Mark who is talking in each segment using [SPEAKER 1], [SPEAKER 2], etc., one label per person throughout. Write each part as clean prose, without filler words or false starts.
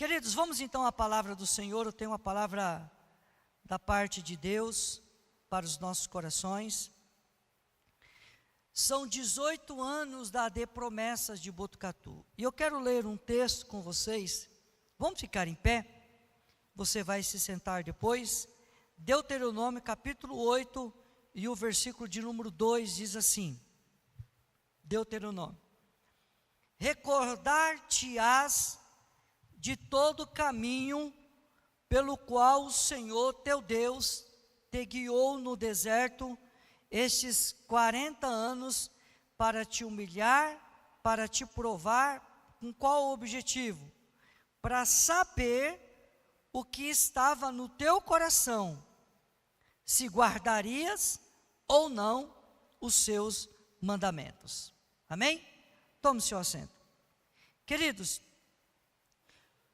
[SPEAKER 1] Queridos, vamos então à palavra do Senhor. Eu tenho uma palavra da parte de Deus para os nossos corações. São 18 anos da AD Promessas de Botucatu. E eu quero ler um texto com vocês. Vamos ficar em pé? Você vai se sentar depois. Deuteronômio capítulo 8 e o versículo de número 2 diz assim. Deuteronômio. Recordar-te-ás de todo o caminho pelo qual o Senhor teu Deus te guiou no deserto estes 40 anos para te humilhar, para te provar. Com qual objetivo? Para saber o que estava no teu coração, se guardarias ou não os seus mandamentos. Amém? Tome seu assento. Queridos,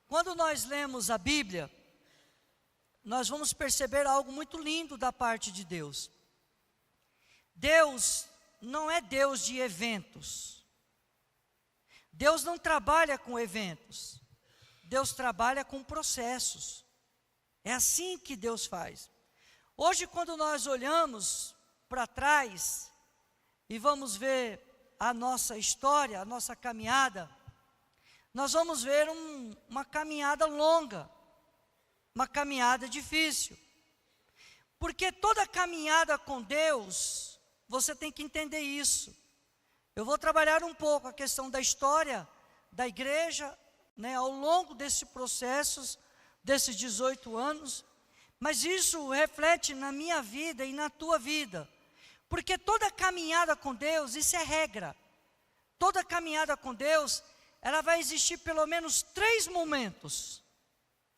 [SPEAKER 1] quando nós lemos a Bíblia, nós vamos perceber algo muito lindo da parte de Deus. Deus não é Deus de eventos. Deus não trabalha com eventos. Deus trabalha com processos. É assim que Deus faz. Hoje, quando nós olhamos para trás e vamos ver a nossa história, a nossa caminhada, nós vamos ver uma caminhada longa, uma caminhada difícil. Porque toda caminhada com Deus, você tem que entender isso. Eu vou trabalhar um pouco a questão da história da igreja, ao longo desse processo, desses 18 anos, mas isso reflete na minha vida e na tua vida. Porque toda caminhada com Deus, isso é regra. Toda caminhada com Deus, ela vai existir pelo menos 3 momentos.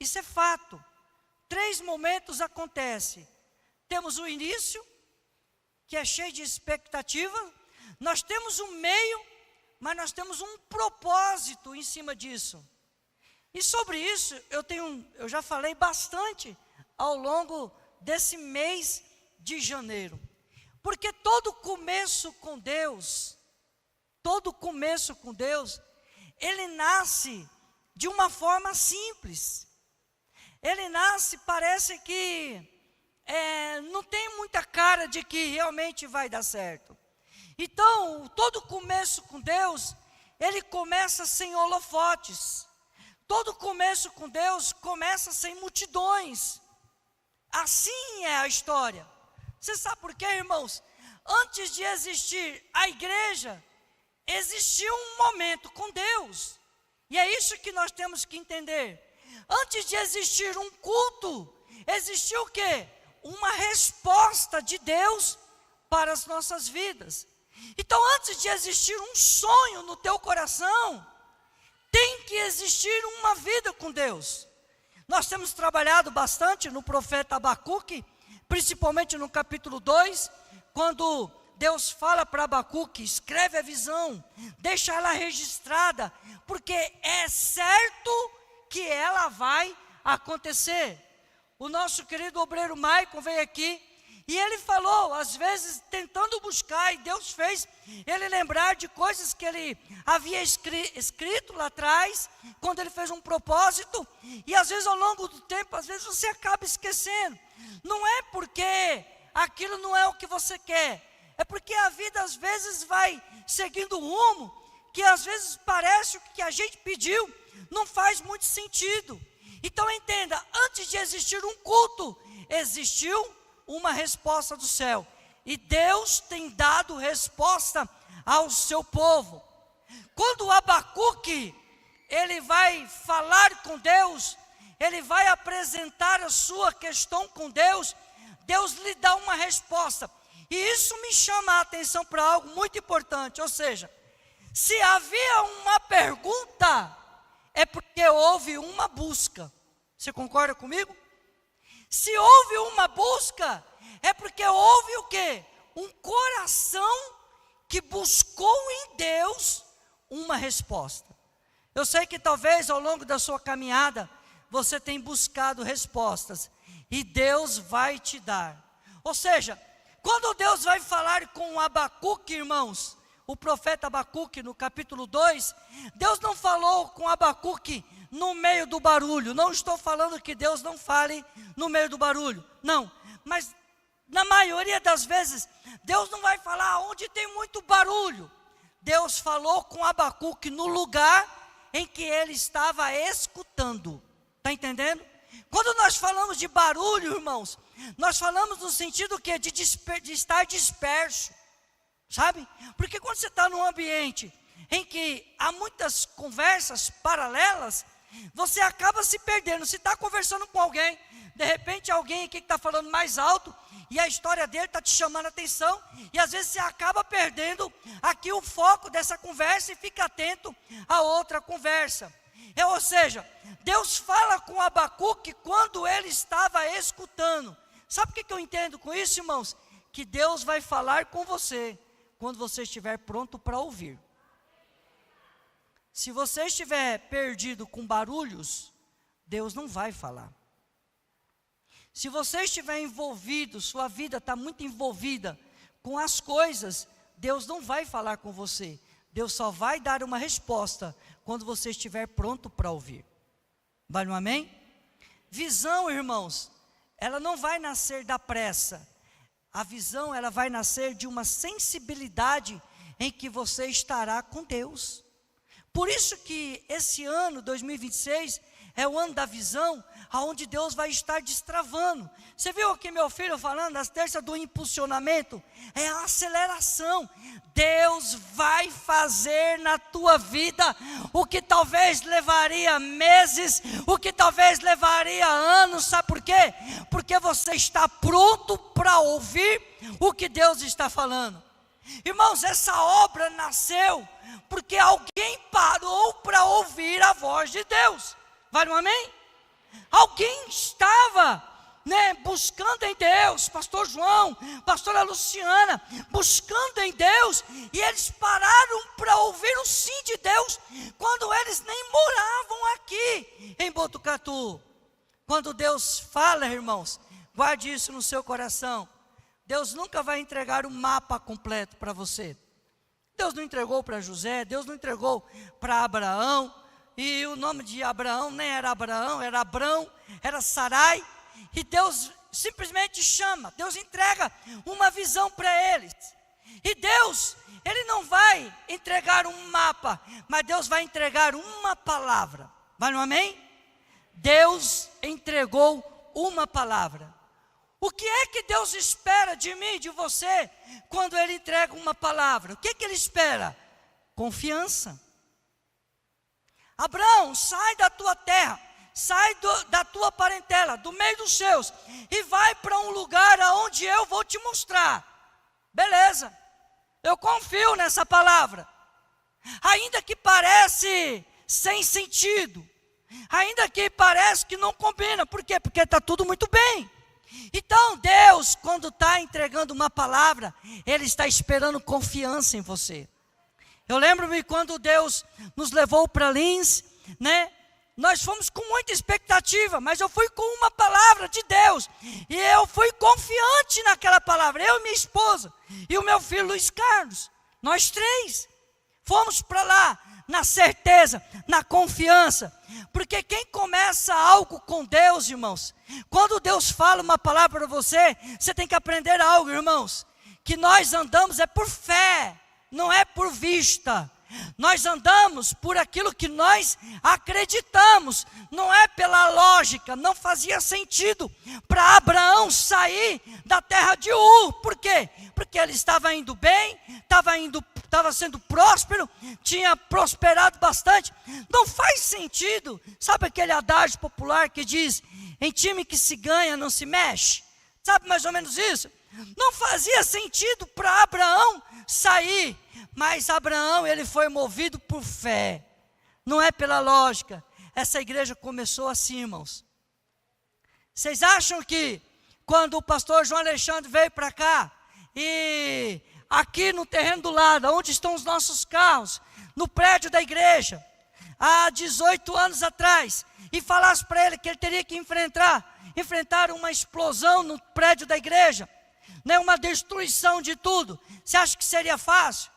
[SPEAKER 1] Isso é fato. 3 momentos acontecem. Temos o início, que é cheio de expectativa. Nós temos um meio, mas nós temos um propósito em cima disso. E sobre isso, eu já falei bastante ao longo desse mês de janeiro. Porque todo começo com Deus, ele nasce de uma forma simples. Ele nasce, parece que não tem muita cara de que realmente vai dar certo. Então, todo começo com Deus, ele começa sem holofotes. Todo começo com Deus começa sem multidões. Assim é a história. Você sabe por quê, irmãos? Antes de existir a igreja, existiu um momento com Deus. E é isso que nós temos que entender. Antes de existir um culto, existiu o quê? Uma resposta de Deus para as nossas vidas. Então, antes de existir um sonho no teu coração, tem que existir uma vida com Deus. Nós temos trabalhado bastante no profeta Abacuque, principalmente no capítulo 2, quando Deus fala para Abacuque, escreve a visão, deixa ela registrada, porque é certo que ela vai acontecer. O nosso querido obreiro Maicon veio aqui, e ele falou, às vezes tentando buscar, e Deus fez ele lembrar de coisas que ele havia escrito lá atrás, quando ele fez um propósito, e às vezes ao longo do tempo, às vezes você acaba esquecendo. Não é porque aquilo não é o que você quer, é porque a vida às vezes vai seguindo um rumo, que às vezes parece o que a gente pediu, não faz muito sentido. Então entenda, antes de existir um culto, existiu uma resposta do céu. E Deus tem dado resposta ao seu povo. Quando Abacuque, ele vai falar com Deus, ele vai apresentar a sua questão com Deus, Deus lhe dá uma resposta. E isso me chama a atenção para algo muito importante, ou seja, se havia uma pergunta, é porque houve uma busca. Você concorda comigo? Se houve uma busca, é porque houve o quê? Um coração que buscou em Deus uma resposta. Eu sei que talvez ao longo da sua caminhada, você tenha buscado respostas, e Deus vai te dar. Ou seja, quando Deus vai falar com Abacuque, irmãos, o profeta Abacuque, no capítulo 2, Deus não falou com Abacuque no meio do barulho. Não estou falando que Deus não fale no meio do barulho, não, mas na maioria das vezes, Deus não vai falar onde tem muito barulho. Deus falou com Abacuque no lugar em que ele estava escutando. Está entendendo? Quando nós falamos de barulho, irmãos, nós falamos no sentido que de estar disperso, sabe? Porque quando você está num ambiente em que há muitas conversas paralelas, você acaba se perdendo. Você está conversando com alguém, de repente alguém aqui que está falando mais alto, e a história dele está te chamando a atenção, e às vezes você acaba perdendo aqui o foco dessa conversa e fica atento a outra conversa. Ou seja, Deus fala com Abacuque quando ele estava escutando. Sabe o que eu entendo com isso, irmãos? Que Deus vai falar com você quando você estiver pronto para ouvir. Se você estiver perdido com barulhos, Deus não vai falar. Se você estiver envolvido, sua vida está muito envolvida com as coisas, Deus não vai falar com você. Deus só vai dar uma resposta quando você estiver pronto para ouvir. Vale um amém? Visão, irmãos, ela não vai nascer da pressa. A visão, ela vai nascer de uma sensibilidade em que você estará com Deus. Por isso que esse ano, 2026, é o ano da visão, aonde Deus vai estar destravando. Você viu aqui meu filho falando, as terças do impulsionamento? É a aceleração. Deus vai fazer na tua vida o que talvez levaria meses, o que talvez levaria anos. Sabe por quê? Porque você está pronto para ouvir o que Deus está falando. Irmãos, essa obra nasceu porque alguém parou para ouvir a voz de Deus. Vale um amém? Alguém estava, buscando em Deus, pastor João, pastora Luciana, buscando em Deus, e eles pararam para ouvir o sim de Deus, quando eles nem moravam aqui em Botucatu. Quando Deus fala, irmãos, guarde isso no seu coração, Deus nunca vai entregar um mapa completo para você. Deus não entregou para José, Deus não entregou para Abraão, e o nome de Abraão nem era Abraão, era Abrão, era Sarai, e Deus simplesmente chama, Deus entrega uma visão para eles, e Deus, Ele não vai entregar um mapa, mas Deus vai entregar uma palavra. Vai no amém? Deus entregou uma palavra. O que é que Deus espera de mim e de você, quando Ele entrega uma palavra? O que é que Ele espera? Confiança. Abraão, sai da tua terra, sai da tua parentela, do meio dos seus, e vai para um lugar aonde eu vou te mostrar. Beleza, eu confio nessa palavra, ainda que parece sem sentido, ainda que parece que não combina. Por quê? Porque está tudo muito bem. Então Deus, quando está entregando uma palavra, Ele está esperando confiança em você. Eu lembro-me quando Deus nos levou para Lins, nós fomos com muita expectativa, mas eu fui com uma palavra de Deus, e eu fui confiante naquela palavra, eu e minha esposa, e o meu filho Luiz Carlos, nós três, fomos para lá, na certeza, na confiança, porque quem começa algo com Deus, irmãos, quando Deus fala uma palavra para você, você tem que aprender algo, irmãos, que nós andamos é por fé, não é por vista. Nós andamos por aquilo que nós acreditamos, não é pela lógica. Não fazia sentido para Abraão sair da terra de Ur. Por quê? Porque ele estava indo bem, estava sendo próspero, tinha prosperado bastante. Não faz sentido. Sabe aquele adágio popular que diz: em time que se ganha não se mexe? Sabe mais ou menos isso? Não fazia sentido para Abraão sair, mas Abraão, ele foi movido por fé, não é pela lógica. Essa igreja começou assim, irmãos. Vocês acham que quando o pastor João Alexandre veio para cá, e aqui no terreno do lado, onde estão os nossos carros, no prédio da igreja, há 18 anos atrás, e falasse para ele que ele teria que enfrentar uma explosão no prédio da igreja, uma destruição de tudo, você acha que seria fácil?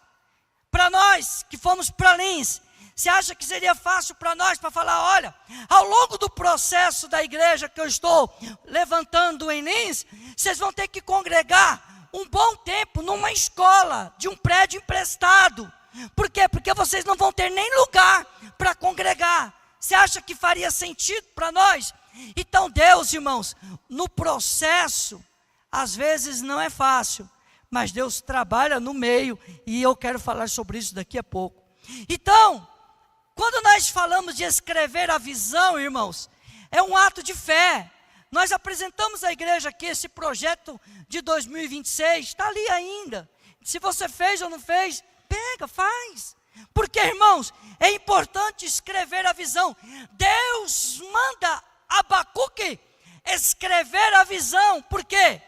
[SPEAKER 1] para nós que fomos para Lins, você acha que seria fácil para nós, para falar, olha, ao longo do processo da igreja que eu estou levantando em Lins, vocês vão ter que congregar um bom tempo numa escola, de um prédio emprestado. Por quê? Porque vocês não vão ter nem lugar para congregar. Você acha que faria sentido para nós? Então Deus, irmãos, no processo, às vezes não é fácil, mas Deus trabalha no meio, e eu quero falar sobre isso daqui a pouco. Então, quando nós falamos de escrever a visão, irmãos, é um ato de fé. Nós apresentamos à igreja aqui esse projeto de 2026, está ali ainda. Se você fez ou não fez, pega, faz. Porque, irmãos, é importante escrever a visão. Deus manda Abacuque escrever a visão. Por quê?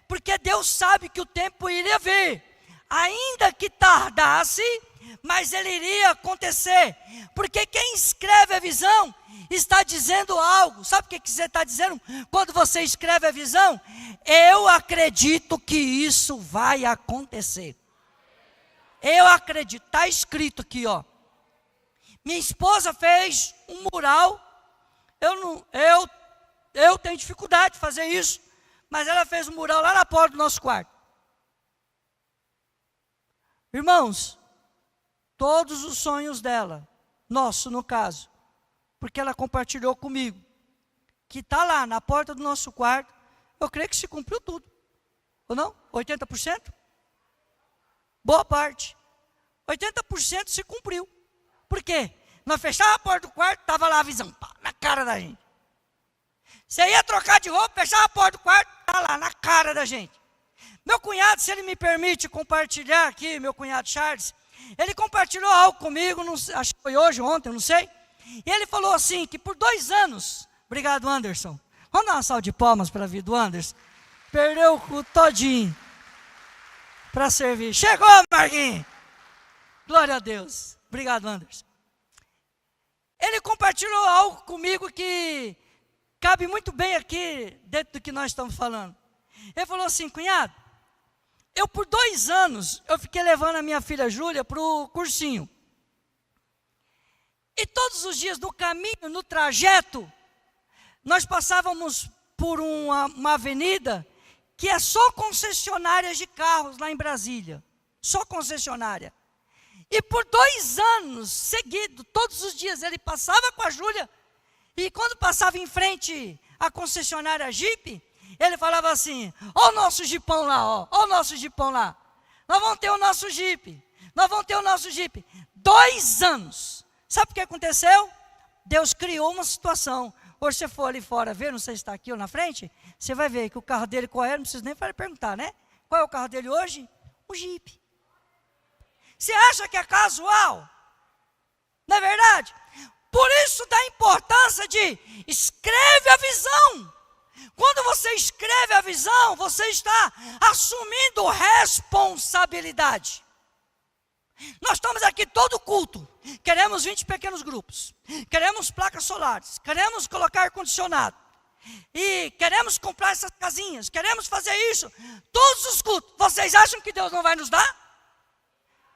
[SPEAKER 1] Porque Deus sabe que o tempo iria vir. Ainda que tardasse, mas ele iria acontecer. Porque quem escreve a visão está dizendo algo. Sabe o que você está dizendo quando você escreve a visão? Eu acredito que isso vai acontecer. Eu acredito, está escrito aqui, ó. Minha esposa fez um mural. Eu tenho dificuldade de fazer isso, mas ela fez um mural lá na porta do nosso quarto. Irmãos, todos os sonhos dela, nosso no caso, porque ela compartilhou comigo, que está lá na porta do nosso quarto, eu creio que se cumpriu tudo. Ou não? 80%? Boa parte. 80% se cumpriu. Por quê? Nós fechávamos a porta do quarto, estava lá a visão, pá, na cara da gente. Você ia trocar de roupa, fechava a porta do quarto, estava lá na cara da gente. Meu cunhado, se ele me permite compartilhar aqui, meu cunhado Charles, ele compartilhou algo comigo, não sei, acho que foi hoje, ontem, não sei. E ele falou assim, que por 2 anos, obrigado Anderson, vamos dar uma salva de palmas para a vida do Anderson, perdeu o culto todinho para servir. Chegou, Marquinhos! Glória a Deus. Obrigado, Anderson. Ele compartilhou algo comigo que cabe muito bem aqui dentro do que nós estamos falando. Ele falou assim, cunhado, eu por 2 anos, eu fiquei levando a minha filha Júlia para o cursinho. E todos os dias no caminho, no trajeto, nós passávamos por uma avenida que é só concessionárias de carros lá em Brasília. Só concessionária. E por 2 anos seguidos, todos os dias, ele passava com a Júlia, e quando passava em frente à concessionária Jeep, ele falava assim, ó o nosso Jeepão lá, ó o nosso Jeepão lá. Nós vamos ter o nosso Jeep, nós vamos ter o nosso Jeep. 2 anos. Sabe o que aconteceu? Deus criou uma situação. Hoje você for ali fora ver, não sei se está aqui ou na frente, você vai ver que o carro dele qual é, não precisa nem perguntar, né? Qual é o carro dele hoje? O Jeep. Você acha que é casual? Não é verdade? Por isso dá importância de escreve a visão. Quando você escreve a visão, você está assumindo responsabilidade. Nós estamos aqui todo culto, queremos 20 pequenos grupos, queremos placas solares, queremos colocar ar-condicionado, e queremos comprar essas casinhas, queremos fazer isso, todos os cultos. Vocês acham que Deus não vai nos dar?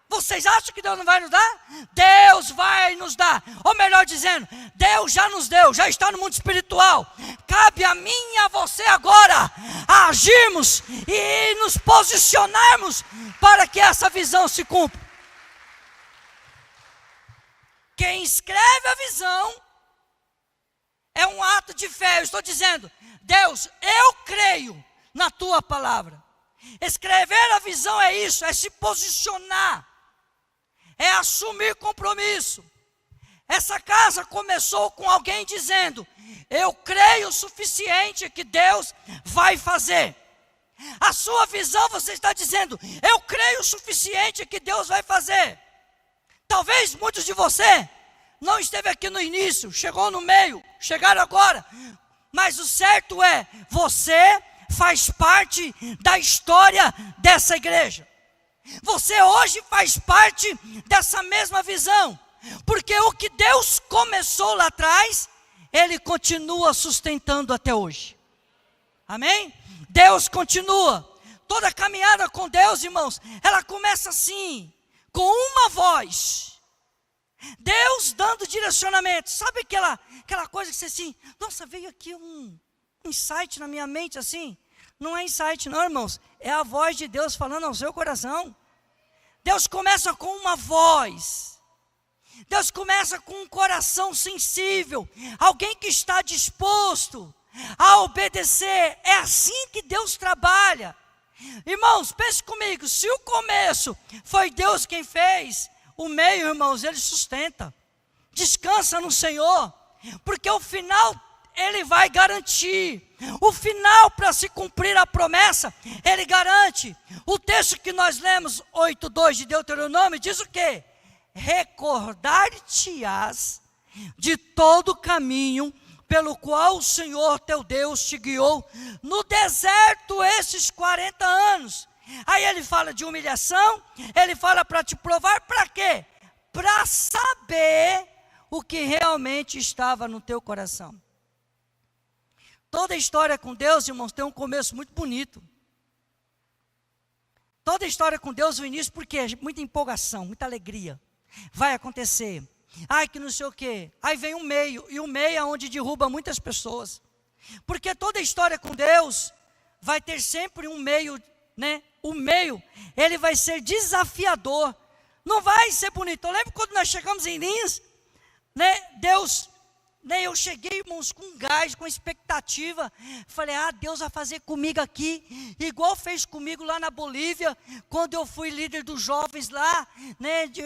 [SPEAKER 1] Vocês acham que Deus não vai nos dar? Deus vai nos dar. Ou melhor dizendo, Deus já nos deu, já está no mundo espiritual. Cabe a mim e a você agora a agirmos e nos posicionarmos para que essa visão se cumpra. Quem escreve a visão é um ato de fé. Eu estou dizendo, Deus, eu creio na tua palavra. Escrever a visão é isso, é se posicionar. É assumir compromisso. Essa casa começou com alguém dizendo, eu creio o suficiente que Deus vai fazer. A sua visão, você está dizendo, eu creio o suficiente que Deus vai fazer. Talvez muitos de você não esteve aqui no início, chegou no meio, chegaram agora. Mas o certo é, você faz parte da história dessa igreja. Você hoje faz parte dessa mesma visão, porque o que Deus começou lá atrás, Ele continua sustentando até hoje. Amém? Deus continua. Toda caminhada com Deus, irmãos, ela começa assim, com uma voz, Deus dando direcionamento. Sabe aquela coisa que você assim, nossa, veio aqui um insight na minha mente assim? Não é insight não, irmãos, é a voz de Deus falando ao seu coração. Deus começa com uma voz. Deus começa com um coração sensível, alguém que está disposto a obedecer. É assim que Deus trabalha. Irmãos, pense comigo, se o começo foi Deus quem fez, o meio, irmãos, Ele sustenta. Descansa no Senhor, porque o final Ele vai garantir. O final, para se cumprir a promessa, Ele garante. O texto que nós lemos, 8:2 de Deuteronômio, diz o quê? Recordar-te-ás de todo o caminho pelo qual o Senhor teu Deus te guiou no deserto esses 40 anos. Aí ele fala de humilhação, ele fala para te provar, para quê? Para saber o que realmente estava no teu coração. Toda história com Deus, irmãos, tem um começo muito bonito. Toda história com Deus, o início, porque é muita empolgação, muita alegria. Vai acontecer. Ai, que não sei o quê. Aí vem um meio, e o meio é onde derruba muitas pessoas. Porque toda história com Deus vai ter sempre um meio, né? O meio, ele vai ser desafiador. Não vai ser bonito. Eu lembro quando nós chegamos em Lins, né? Deus, né? Eu cheguei, irmãos, com gás, com expectativa. Falei, Deus vai fazer comigo aqui, igual fez comigo lá na Bolívia, quando eu fui líder dos jovens lá, né? De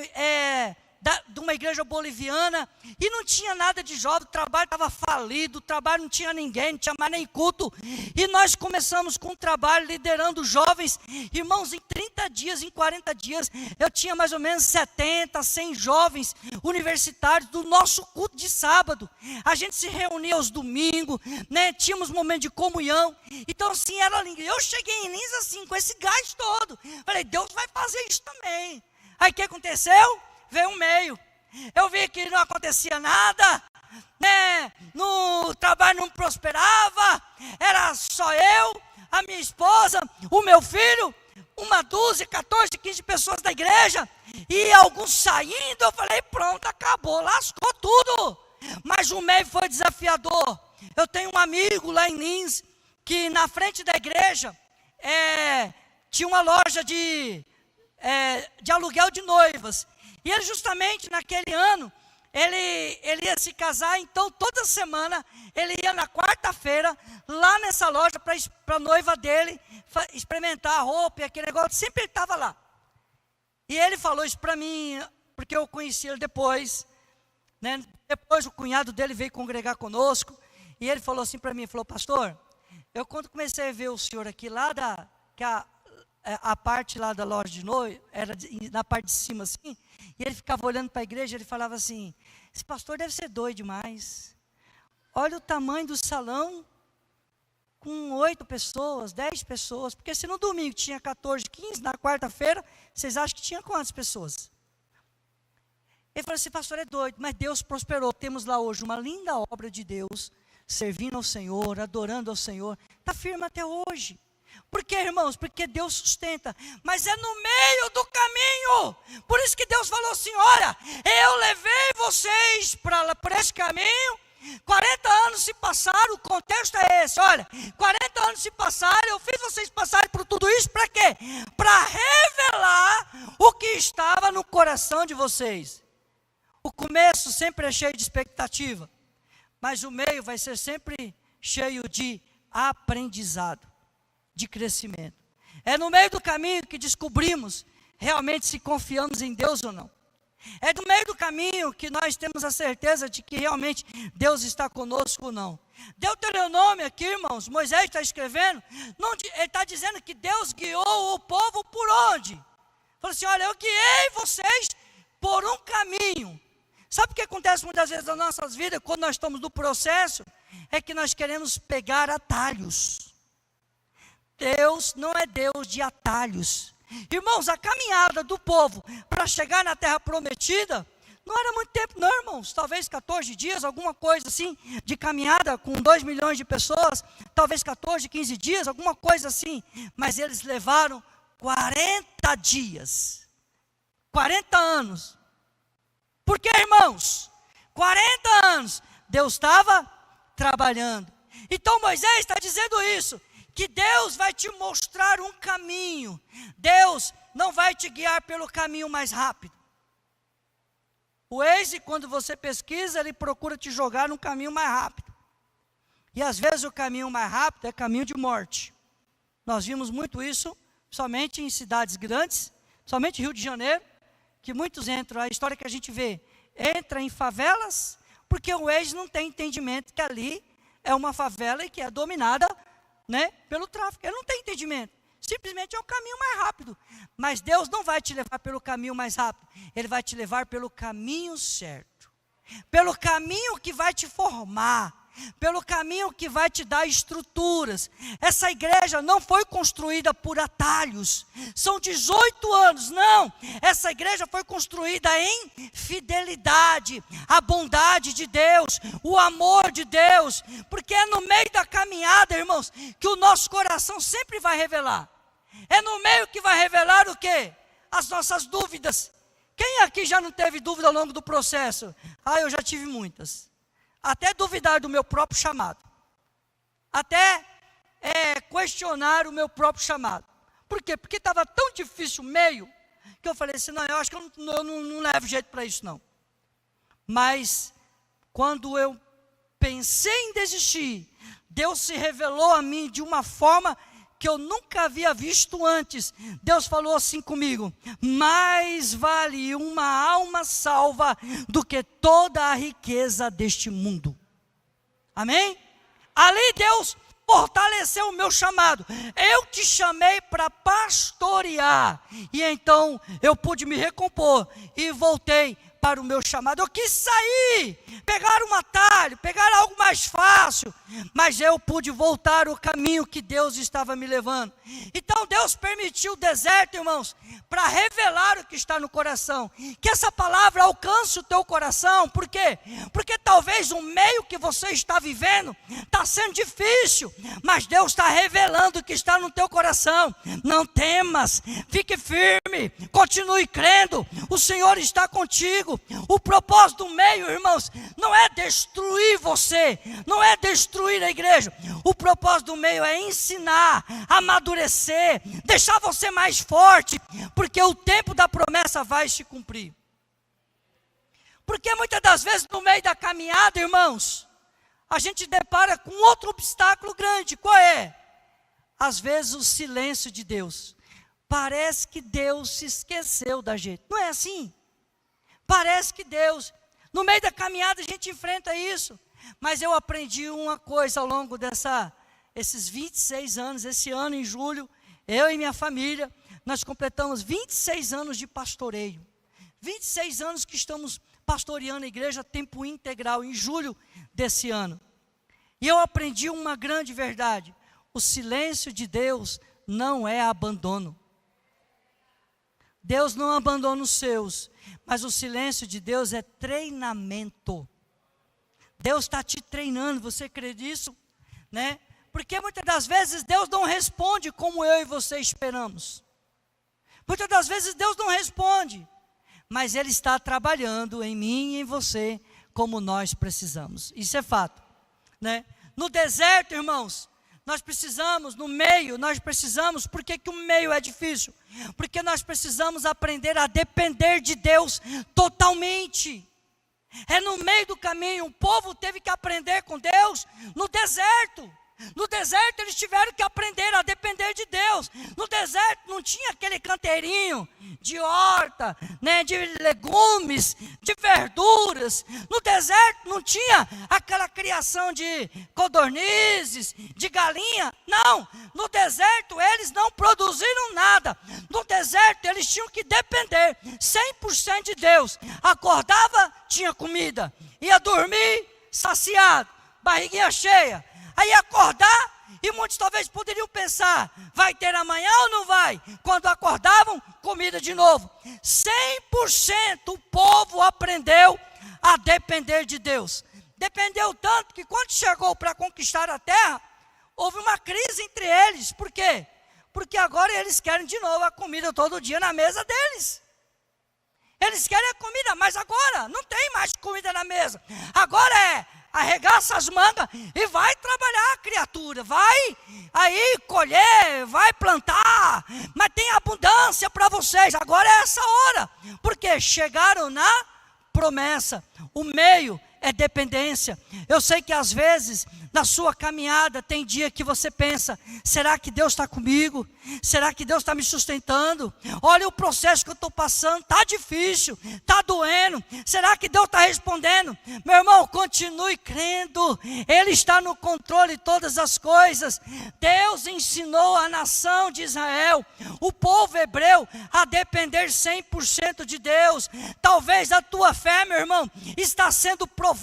[SPEAKER 1] uma igreja boliviana, e não tinha nada de jovem, o trabalho estava falido, o trabalho não tinha ninguém, não tinha mais nem culto, e nós começamos com o trabalho, liderando jovens, irmãos, em 30 dias, em 40 dias, eu tinha mais ou menos 70, 100 jovens universitários do nosso culto de sábado. A gente se reunia aos domingos, né? Tínhamos momento de comunhão, então assim, era lindo. Eu cheguei em Lins assim, com esse gás todo, falei, Deus vai fazer isso também. Aí o que aconteceu? Veio um meio. Eu vi que não acontecia nada, né? No trabalho não prosperava, era só eu, a minha esposa, o meu filho, uma dúzia, 14, 15 pessoas da igreja, e alguns saindo. Eu falei, pronto, acabou, lascou tudo. Mas o meio foi desafiador. Eu tenho um amigo lá em Lins, que na frente da igreja, tinha uma loja de aluguel de noivas. E ele justamente naquele ano, ele ia se casar, então toda semana ele ia na quarta-feira lá nessa loja para a noiva dele experimentar a roupa e aquele negócio, sempre ele estava lá. E ele falou isso para mim, porque eu conheci ele depois, né? Depois o cunhado dele veio congregar conosco, e ele falou assim para mim, falou, pastor, eu quando comecei a ver o senhor aqui lá a parte lá da loja de noiva, era na parte de cima assim, e ele ficava olhando para a igreja, ele falava assim, esse pastor deve ser doido demais, olha o tamanho do salão, com 8 pessoas, 10 pessoas, porque se no domingo tinha 14, 15, na quarta-feira, vocês acham que tinha quantas pessoas? Ele falou assim, pastor é doido, mas Deus prosperou, temos lá hoje uma linda obra de Deus, servindo ao Senhor, adorando ao Senhor, está firme até hoje. Por quê, irmãos? Porque Deus sustenta, mas é no meio do caminho. Por isso que Deus falou assim, olha, eu levei vocês por esse caminho, 40 anos se passaram, o contexto é esse, olha, 40 anos se passaram, eu fiz vocês passarem por tudo isso, para quê? Para revelar o que estava no coração de vocês. O começo sempre é cheio de expectativa, mas o meio vai ser sempre cheio de aprendizado, de crescimento. É no meio do caminho que descobrimos realmente se confiamos em Deus ou não. É no meio do caminho que nós temos a certeza de que realmente Deus está conosco ou não. Deuteronômio aqui, irmãos, Moisés está escrevendo, ele está dizendo que Deus guiou o povo por onde? Falou assim, olha, eu guiei vocês por um caminho. Sabe o que acontece muitas vezes nas nossas vidas, quando nós estamos no processo? É que nós queremos pegar atalhos. Deus não é Deus de atalhos. Irmãos, a caminhada do povo para chegar na terra prometida, não era muito tempo não, irmãos, talvez 14 dias, alguma coisa assim, de caminhada com 2 milhões de pessoas, talvez 14, 15 dias, alguma coisa assim, mas eles levaram 40 dias, 40 anos. Por que, irmãos? 40 anos Deus estava trabalhando. Então Moisés está dizendo isso, que Deus vai te mostrar um caminho. Deus não vai te guiar pelo caminho mais rápido. O Waze, quando você pesquisa, ele procura te jogar num caminho mais rápido. E às vezes o caminho mais rápido é caminho de morte. Nós vimos muito isso, somente em cidades grandes, somente Rio de Janeiro, que muitos entram, a história que a gente vê, entra em favelas, porque o Waze não tem entendimento que ali é uma favela e que é dominada, né, pelo tráfico. Ele não tem entendimento. Simplesmente é o caminho mais rápido. Mas Deus não vai te levar pelo caminho mais rápido. Ele vai te levar pelo caminho certo. Pelo caminho que vai te formar. Pelo caminho que vai te dar estruturas. Essa igreja não foi construída por atalhos. São 18 anos, não. Essa igreja foi construída em fidelidade, a bondade de Deus, o amor de Deus. Porque é no meio da caminhada, irmãos, que o nosso coração sempre vai revelar. É no meio que vai revelar o quê? As nossas dúvidas. Quem aqui já não teve dúvida ao longo do processo? Eu já tive muitas. Até duvidar do meu próprio chamado. Até questionar o meu próprio chamado. Por quê? Porque estava tão difícil o meio, que eu falei assim, não, eu acho que eu não levo jeito para isso não. Mas, quando eu pensei em desistir, Deus se revelou a mim de uma forma que eu nunca havia visto antes. Deus falou assim comigo: mais vale uma alma salva do que toda a riqueza deste mundo. Amém? Ali Deus fortaleceu o meu chamado. Eu te chamei para pastorear. E então eu pude me recompor e voltei para o meu chamado. Eu quis sair, pegar um atalho, pegar algo mais fácil, mas eu pude voltar o caminho que Deus estava me levando. Então Deus permitiu o deserto, irmãos, para revelar o que está no coração. Que essa palavra alcance o teu coração. Por quê? Porque talvez o meio que você está vivendo está sendo difícil, mas Deus está revelando o que está no teu coração. Não temas, fique firme, continue crendo, o Senhor está contigo. O propósito do meio, irmãos, não é destruir você, não é destruir a igreja. O propósito do meio é ensinar, amadurecer, deixar você mais forte, porque o tempo da promessa vai se cumprir. Porque muitas das vezes no meio da caminhada, irmãos, a gente depara com outro obstáculo grande. Qual é? Às vezes o silêncio de Deus. Parece que Deus se esqueceu da gente. Não é assim? Parece que Deus, no meio da caminhada a gente enfrenta isso. Mas eu aprendi uma coisa ao longo esses 26 anos, esse ano em julho, eu e minha família, nós completamos 26 anos de pastoreio. 26 anos que estamos pastoreando a igreja a tempo integral, em julho desse ano. E eu aprendi uma grande verdade: o silêncio de Deus não é abandono. Deus não abandona os seus, mas o silêncio de Deus é treinamento. Deus está te treinando, você crê nisso? Né? Porque muitas das vezes Deus não responde como eu e você esperamos. Muitas das vezes Deus não responde, mas Ele está trabalhando em mim e em você como nós precisamos. Isso é fato, né? No deserto, irmãos, nós precisamos, no meio, nós precisamos. Por que o meio é difícil? Porque nós precisamos aprender a depender de Deus totalmente. É no meio do caminho, o povo teve que aprender com Deus no deserto. No deserto eles tiveram que aprender a depender de Deus. No deserto não tinha aquele canteirinho de horta, né, de legumes, de verduras. No deserto não tinha aquela criação de codornizes, de galinha. Não, no deserto eles não produziram nada. No deserto eles tinham que depender 100% de Deus. Acordava, tinha comida. Ia dormir, saciado, barriguinha cheia. Aí acordar, e muitos talvez poderiam pensar: vai ter amanhã ou não vai? Quando acordavam, comida de novo. 100% o povo aprendeu a depender de Deus. Dependeu tanto que quando chegou para conquistar a terra, houve uma crise entre eles. Por quê? Porque agora eles querem de novo a comida todo dia na mesa deles. Eles querem a comida, mas agora não tem mais comida na mesa. Agora arregaça as mangas e vai trabalhar, criatura. Vai aí colher, vai plantar. Mas tem abundância para vocês. Agora é essa hora. Porque chegaram na promessa. O meio é dependência. Eu sei que às vezes, na sua caminhada, tem dia que você pensa, será que Deus está comigo? Será que Deus está me sustentando? Olha o processo que eu estou passando, está difícil, está doendo. Será que Deus está respondendo? Meu irmão, continue crendo. Ele está no controle de todas as coisas. Deus ensinou a nação de Israel, o povo hebreu, a depender 100% de Deus. Talvez a tua fé, meu irmão, está sendo provada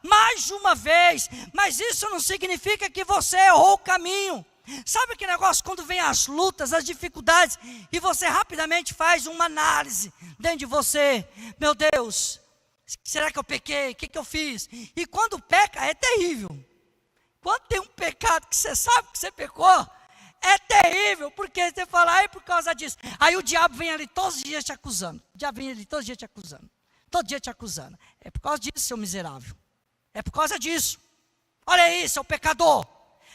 [SPEAKER 1] mais uma vez, mas isso não significa que você errou o caminho. Sabe que negócio quando vem as lutas, as dificuldades, e você rapidamente faz uma análise dentro de você? Meu Deus, será que eu pequei? O que eu fiz? E quando peca é terrível. Quando tem um pecado que você sabe que você pecou, é terrível, porque você fala, ai, por causa disso. Aí o diabo vem ali todos os dias te acusando. O diabo vem ali todos os dias te acusando. Todo dia te acusando. É por causa disso, seu miserável. É por causa disso. Olha aí, seu pecador.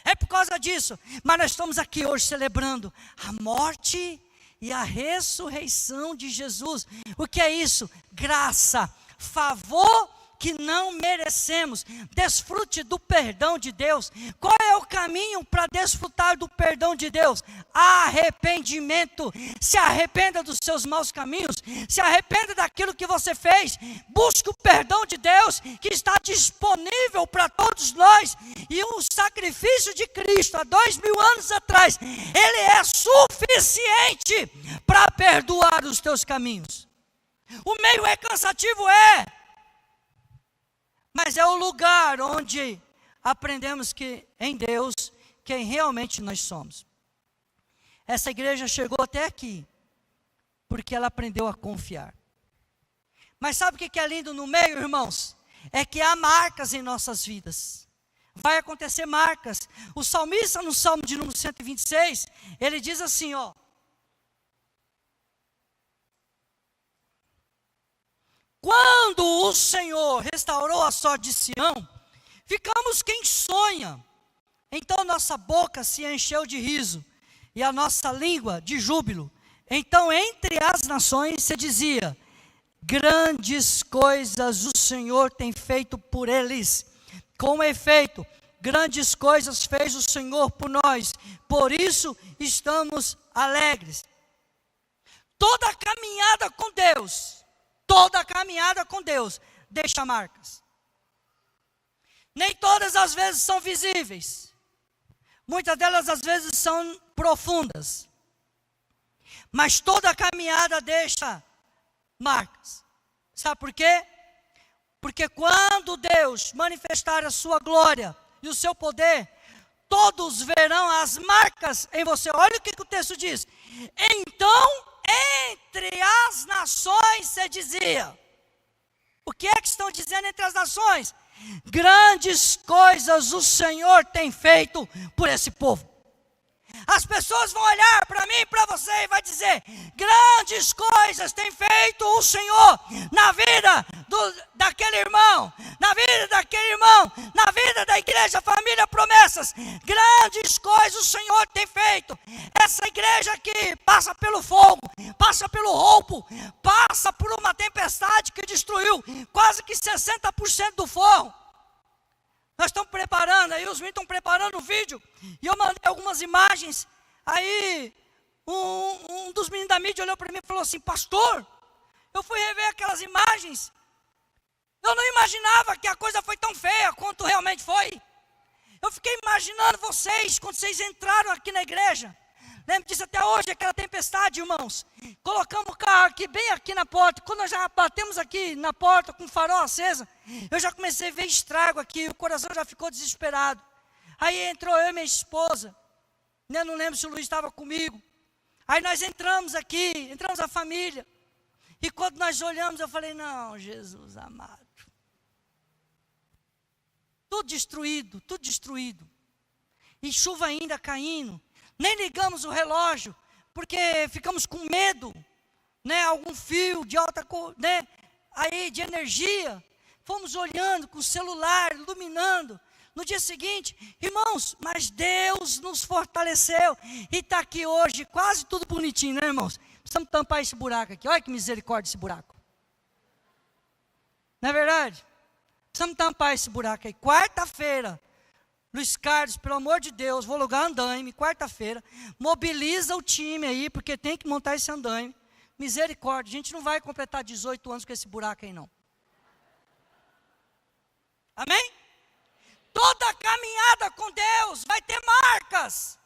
[SPEAKER 1] É por causa disso. Mas nós estamos aqui hoje celebrando a morte e a ressurreição de Jesus. O que é isso? Graça, favor que não merecemos. Desfrute do perdão de Deus. Qual é o caminho para desfrutar do perdão de Deus? Arrependimento. Se arrependa dos seus maus caminhos. Se arrependa daquilo que você fez. Busque o perdão de Deus, que está disponível para todos nós. E o sacrifício de Cristo há 2000 anos atrás, ele é suficiente para perdoar os teus caminhos. O meio é cansativo, mas é o lugar onde aprendemos que em Deus, quem realmente nós somos. Essa igreja chegou até aqui, porque ela aprendeu a confiar. Mas sabe o que é lindo no meio, irmãos? É que há marcas em nossas vidas. Vai acontecer marcas. O salmista no Salmo de número 126, ele diz assim, ó. Quando o Senhor restaurou a sorte de Sião, ficamos quem sonha. Então nossa boca se encheu de riso e a nossa língua de júbilo. Então entre as nações se dizia, grandes coisas o Senhor tem feito por eles. Com efeito, grandes coisas fez o Senhor por nós, por isso estamos alegres. Toda caminhada com Deus deixa marcas. Nem todas as vezes são visíveis. Muitas delas às vezes são profundas. Mas toda caminhada deixa marcas. Sabe por quê? Porque quando Deus manifestar a sua glória e o seu poder, todos verão as marcas em você. Olha o que o texto diz. Então, entre as nações se dizia. O que é que estão dizendo entre as nações? Grandes coisas o Senhor tem feito por esse povo. As pessoas vão olhar para mim e para você e vai dizer, grandes coisas tem feito o Senhor na vida daquele irmão, na vida daquele irmão, na vida da igreja, família, promessas. Grandes coisas o Senhor tem feito. Essa igreja aqui passa pelo fogo, passa pelo roubo, passa por uma tempestade que destruiu quase que 60% do forro. Nós estamos preparando, aí os meninos estão preparando um vídeo, e eu mandei algumas imagens, aí um dos meninos da mídia olhou para mim e falou assim, pastor, eu fui rever aquelas imagens, eu não imaginava que a coisa foi tão feia quanto realmente foi. Eu fiquei imaginando vocês, quando vocês entraram aqui na igreja, lembro disso até hoje, aquela tempestade, irmãos. Colocamos o carro aqui, bem aqui na porta. Quando nós já batemos aqui na porta com o farol acesa, eu já comecei a ver estrago aqui, o coração já ficou desesperado. Aí entrou eu e minha esposa, eu não lembro se o Luiz estava comigo. Aí nós entramos aqui, entramos a família. E quando nós olhamos, eu falei, não, Jesus amado. Tudo destruído, tudo destruído. E chuva ainda caindo. Nem ligamos o relógio, porque ficamos com medo, né, algum fio de alta, né, aí de energia. Fomos olhando com o celular, iluminando. No dia seguinte, irmãos, mas Deus nos fortaleceu. E está aqui hoje, quase tudo bonitinho, né, irmãos? Precisamos tampar esse buraco aqui. Olha que misericórdia esse buraco. Não é verdade? Precisamos tampar esse buraco aí. Quarta-feira, Luiz Carlos, pelo amor de Deus, vou alugar andaime, quarta-feira. Mobiliza o time aí, porque tem que montar esse andaime. Misericórdia, a gente não vai completar 18 anos com esse buraco aí não. Amém? Toda caminhada com Deus vai ter marcas.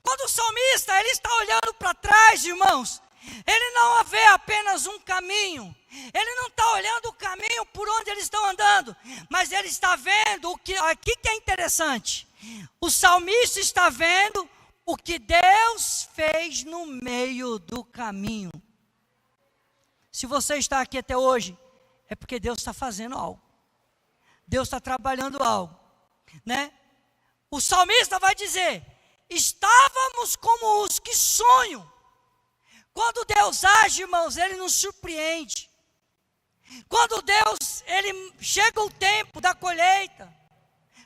[SPEAKER 1] Quando o salmista, ele está olhando para trás, irmãos, ele não vê apenas um caminho. Ele não está olhando o caminho por onde eles estão andando, mas ele está vendo o que, aqui que é interessante. O salmista está vendo o que Deus fez no meio do caminho. Se você está aqui até hoje, é porque Deus está fazendo algo. Deus está trabalhando algo, né? O salmista vai dizer: estávamos como os que sonham. Quando Deus age, irmãos, Ele nos surpreende. Quando Deus, Ele chega o tempo da colheita.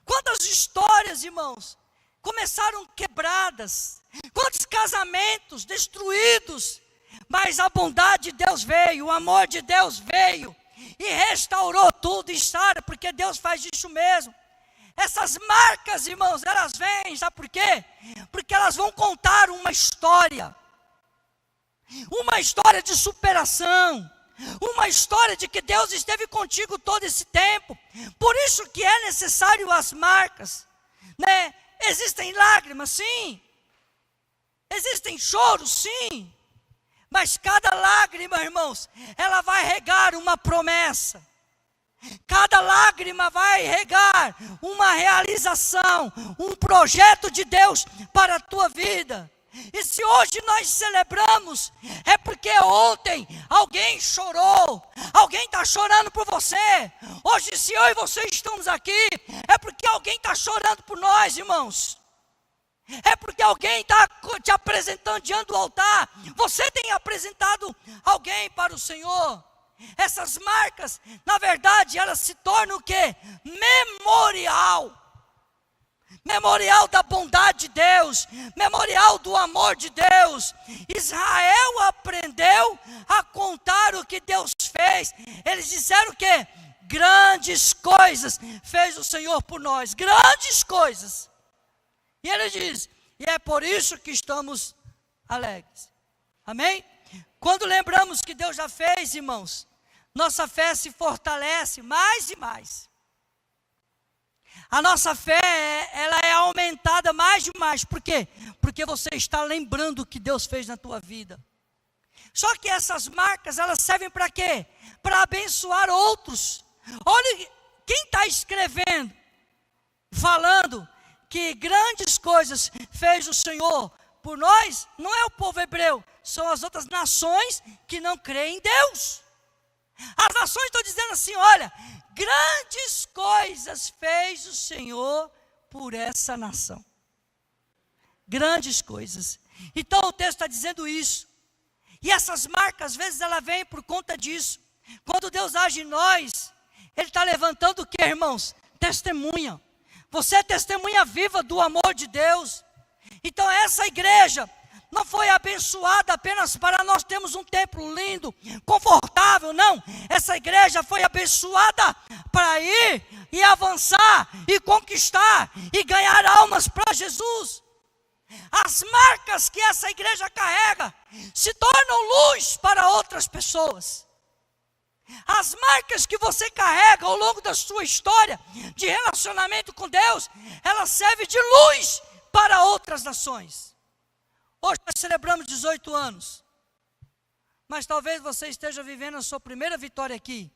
[SPEAKER 1] Quantas histórias, irmãos, começaram quebradas. Quantos casamentos destruídos. Mas a bondade de Deus veio, o amor de Deus veio. E restaurou tudo e sara, porque Deus faz isso mesmo. Essas marcas, irmãos, elas vêm, sabe por quê? Porque elas vão contar uma história de superação, uma história de que Deus esteve contigo todo esse tempo. Por isso que é necessário as marcas, né? Existem lágrimas, sim, existem choros, sim, mas cada lágrima, irmãos, ela vai regar uma promessa. Cada lágrima vai regar uma realização, um projeto de Deus para a tua vida. E se hoje nós celebramos, é porque ontem alguém chorou, alguém está chorando por você. Hoje, se eu e você estamos aqui, é porque alguém está chorando por nós, irmãos. É porque alguém está te apresentando diante do altar. Você tem apresentado alguém para o Senhor. Essas marcas, na verdade, elas se tornam o quê? Memorial. Memorial da bondade de Deus, memorial do amor de Deus. Israel aprendeu a contar o que Deus fez. Eles disseram o quê? Grandes coisas fez o Senhor por nós, grandes coisas. E ele diz, e é por isso que estamos alegres. Amém? Quando lembramos que Deus já fez, irmãos, nossa fé se fortalece mais e mais. A nossa fé, ela é aumentada mais e mais. Por quê? Porque você está lembrando o que Deus fez na tua vida. Só que essas marcas, elas servem para quê? Para abençoar outros. Olha, quem está escrevendo, falando que grandes coisas fez o Senhor por nós, não é o povo hebreu, são as outras nações que não creem em Deus. As nações estão dizendo assim, olha, grandes coisas fez o Senhor por essa nação. Grandes coisas. Então o texto está dizendo isso. E essas marcas, às vezes, ela vem por conta disso. Quando Deus age em nós, Ele está levantando o que, irmãos? Testemunha. Você é testemunha viva do amor de Deus. Então essa igreja não foi abençoada apenas para nós termos um templo lindo, confortável, não. Essa igreja foi abençoada para ir e avançar, e conquistar, e ganhar almas para Jesus. As marcas que essa igreja carrega se tornam luz para outras pessoas. As marcas que você carrega ao longo da sua história de relacionamento com Deus, elas servem de luz para outras nações. Hoje nós celebramos 18 anos, mas talvez você esteja vivendo a sua primeira vitória aqui,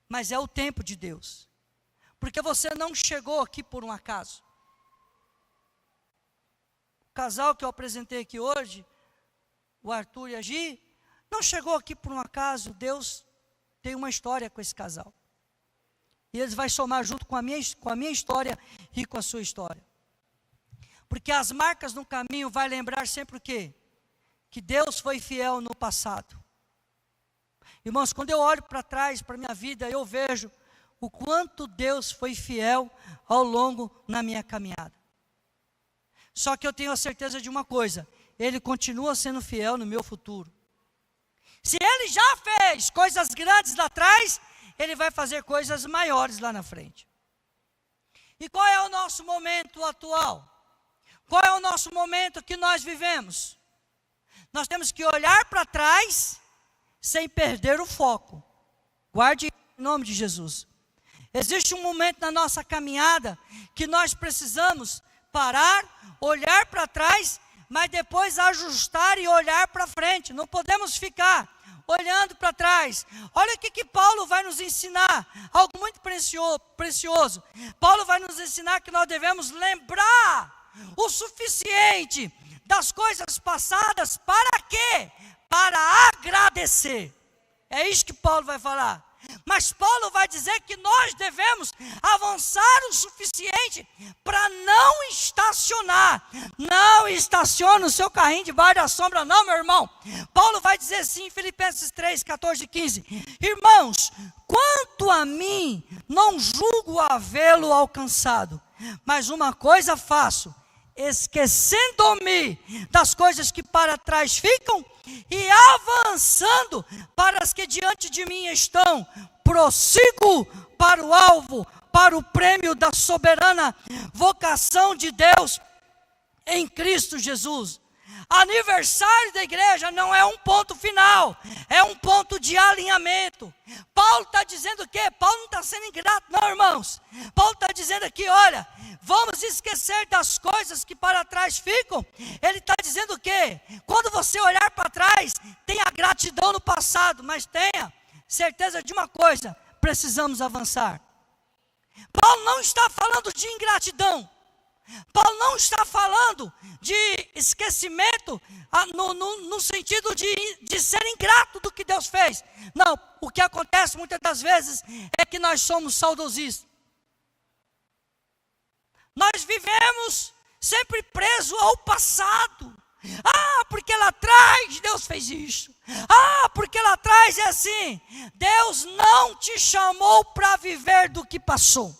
[SPEAKER 1] mas é o tempo de Deus, porque você não chegou aqui por um acaso. O casal que eu apresentei aqui hoje, o Arthur e a Gi, não chegou aqui por um acaso. Deus tem uma história com esse casal, e eles vão somar junto com a minha história e com a sua história. Porque as marcas no caminho vai lembrar sempre o quê? Que Deus foi fiel no passado. Irmãos, quando eu olho para trás, para a minha vida, eu vejo o quanto Deus foi fiel ao longo na minha caminhada. Só que eu tenho a certeza de uma coisa, Ele continua sendo fiel no meu futuro. Se Ele já fez coisas grandes lá atrás, Ele vai fazer coisas maiores lá na frente. E qual é o nosso momento atual? Qual é o nosso momento que nós vivemos? Nós temos que olhar para trás sem perder o foco. Guarde em nome de Jesus. Existe um momento na nossa caminhada que nós precisamos parar, olhar para trás, mas depois ajustar e olhar para frente. Não podemos ficar olhando para trás. Olha o que Paulo vai nos ensinar, algo muito precioso. Paulo vai nos ensinar que nós devemos lembrar o suficiente das coisas passadas. Para quê? Para agradecer. É isso que Paulo vai falar. Mas Paulo vai dizer que nós devemos avançar o suficiente para não estacionar. Não estacione o seu carrinho debaixo da sombra não, meu irmão. Paulo vai dizer assim em Filipenses 3, 14 e 15. Irmãos, quanto a mim, não julgo havê-lo alcançado, mas uma coisa faço, esquecendo-me das coisas que para trás ficam e avançando para as que diante de mim estão, prossigo para o alvo, para o prêmio da soberana vocação de Deus em Cristo Jesus. Aniversário da igreja não é um ponto final, é um ponto de alinhamento. Paulo está dizendo o quê? Paulo não está sendo ingrato não, irmãos. Paulo está dizendo aqui, olha, vamos esquecer das coisas que para trás ficam. Ele está dizendo o quê? Quando você olhar para trás, tenha gratidão no passado, mas tenha certeza de uma coisa, precisamos avançar. Paulo não está falando de ingratidão. Paulo não está falando de esquecimento no sentido de ser ingrato do que Deus fez. Não, o que acontece muitas das vezes é que nós somos saudosistas. Nós vivemos sempre presos ao passado. Ah, porque lá atrás Deus fez isso. Ah, porque lá atrás é assim. Deus não te chamou para viver do que passou.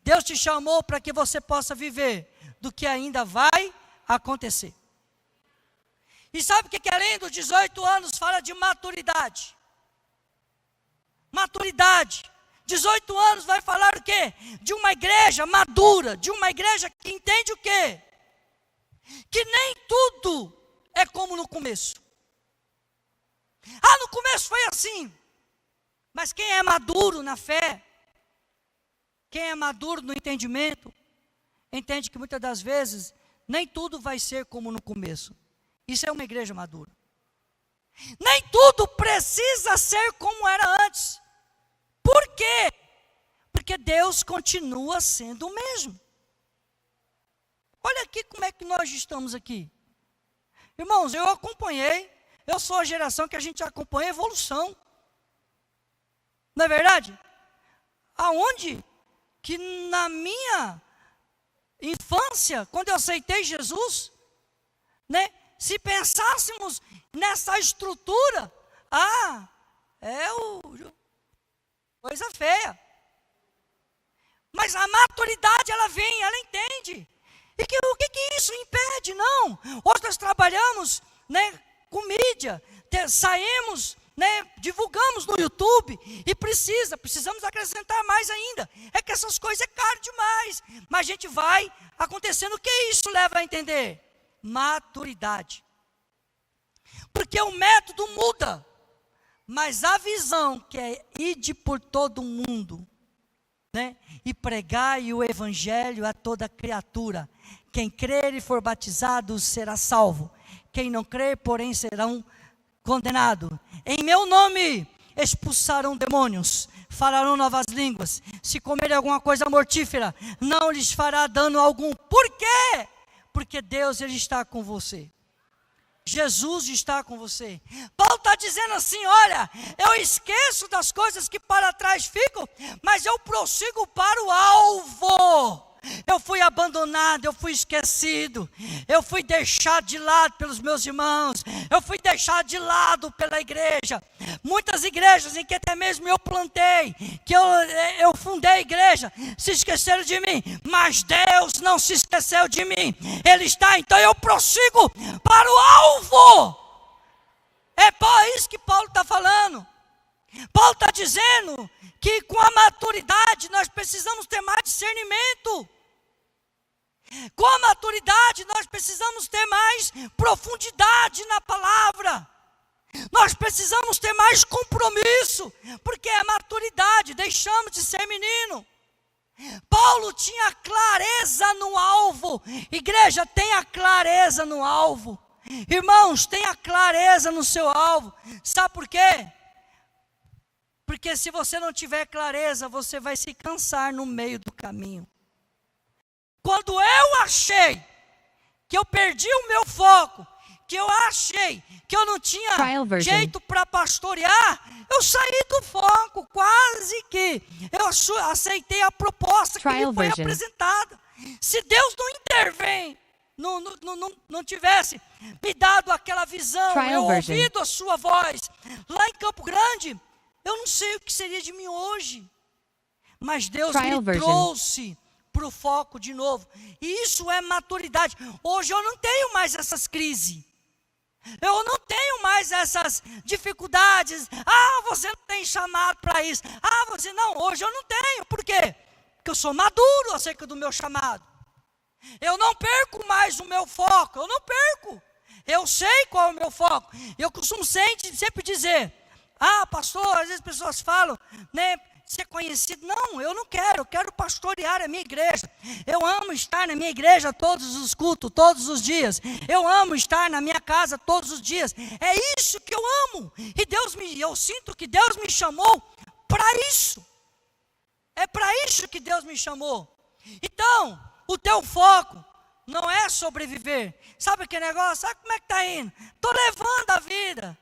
[SPEAKER 1] Deus te chamou para que você possa viver do que ainda vai acontecer. E sabe o que é lindo? 18 anos fala de maturidade. Maturidade. 18 anos vai falar o quê? De uma igreja madura, de uma igreja que entende o quê? Que nem tudo é como no começo. Ah, no começo foi assim. Mas quem é maduro na fé, quem é maduro no entendimento, entende que muitas das vezes nem tudo vai ser como no começo. Isso é uma igreja madura. Nem tudo precisa ser como era antes. Por quê? Porque Deus continua sendo o mesmo. Olha aqui como é que nós estamos aqui. Irmãos, eu acompanhei, eu sou a geração que a gente acompanha a evolução. Não é verdade? Aonde que na minha infância, quando eu aceitei Jesus, né, se pensássemos nessa estrutura, coisa feia. Mas a maturidade, ela vem, ela entende. E o que isso impede? Não. Hoje nós trabalhamos, né, com mídia, saímos, né, divulgamos no YouTube e precisamos acrescentar mais ainda. É que essas coisas é caro demais. Mas a gente vai acontecendo. O que isso leva a entender? Maturidade. Porque o método muda, mas a visão que é ir por todo o mundo, né, e pregar o evangelho a toda criatura. Quem crer e for batizado será salvo. Quem não crer, porém, serão condenados. Em meu nome expulsarão demônios, falarão novas línguas. Se comerem alguma coisa mortífera, não lhes fará dano algum. Por quê? Porque Deus, Ele está com você. Jesus está com você. Paulo está dizendo assim, olha, eu esqueço das coisas que para trás ficam, mas eu prossigo para o alvo. Eu fui abandonado, eu fui esquecido, eu fui deixado de lado pelos meus irmãos, eu fui deixado de lado pela igreja. Muitas igrejas em que até mesmo eu plantei, que eu fundei a igreja, se esqueceram de mim, mas Deus não se esqueceu de mim. Ele está, então eu prossigo para o alvo. É por isso que Paulo está falando. Paulo está dizendo que com a maturidade nós precisamos ter mais discernimento. Com a maturidade nós precisamos ter mais profundidade na palavra. Nós precisamos ter mais compromisso, porque é maturidade, deixamos de ser menino. Paulo tinha clareza no alvo. Igreja, tenha clareza no alvo. Irmãos, tenha clareza no seu alvo. Sabe por quê? Porque se você não tiver clareza, você vai se cansar no meio do caminho. Quando eu achei que eu perdi o meu foco, que eu achei que eu não tinha jeito para pastorear, eu saí do foco, quase que eu aceitei a proposta que me foi apresentada. Se Deus não intervém, não tivesse me dado aquela visão, eu ouvido a sua voz, lá em Campo Grande, eu não sei o que seria de mim hoje, mas Deus me trouxe para o foco de novo, e isso é maturidade. Hoje eu não tenho mais essas crises, eu não tenho mais essas dificuldades. Você não tem chamado para isso, você não, hoje eu não tenho. Por quê? Porque eu sou maduro acerca do meu chamado, eu não perco mais o meu foco, eu não perco, eu sei qual é o meu foco. Eu costumo sempre dizer, pastor, às vezes as pessoas falam, né, ser conhecido. Não, eu não quero, eu quero pastorear a minha igreja. Eu amo estar na minha igreja todos os cultos, todos os dias. Eu amo estar na minha casa todos os dias. É isso que eu amo. E eu sinto que Deus me chamou para isso. É para isso que Deus me chamou. Então, o teu foco não é sobreviver. Sabe que negócio? Sabe como é que está indo? Estou levando a vida.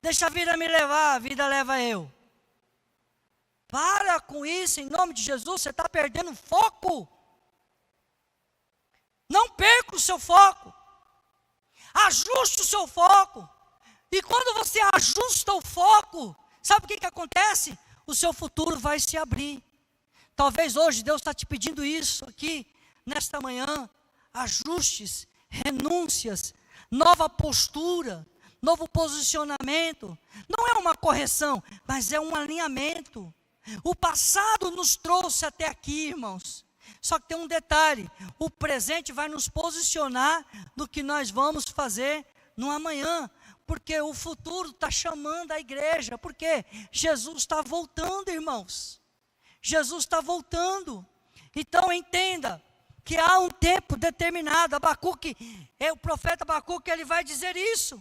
[SPEAKER 1] Deixa a vida me levar, a vida leva eu. Para com isso, em nome de Jesus, você está perdendo o foco. Não perca o seu foco. Ajuste o seu foco. E quando você ajusta o foco, sabe o que acontece? O seu futuro vai se abrir. Talvez hoje Deus está te pedindo isso aqui, nesta manhã. Ajustes, renúncias, nova postura, novo posicionamento. Não é uma correção, mas é um alinhamento. O passado nos trouxe até aqui, irmãos. Só que tem um detalhe: o presente vai nos posicionar no que nós vamos fazer no amanhã. Porque o futuro está chamando a igreja. Porque Jesus está voltando, irmãos. Jesus está voltando. Então entenda que há um tempo determinado. O profeta Abacuque, ele vai dizer isso.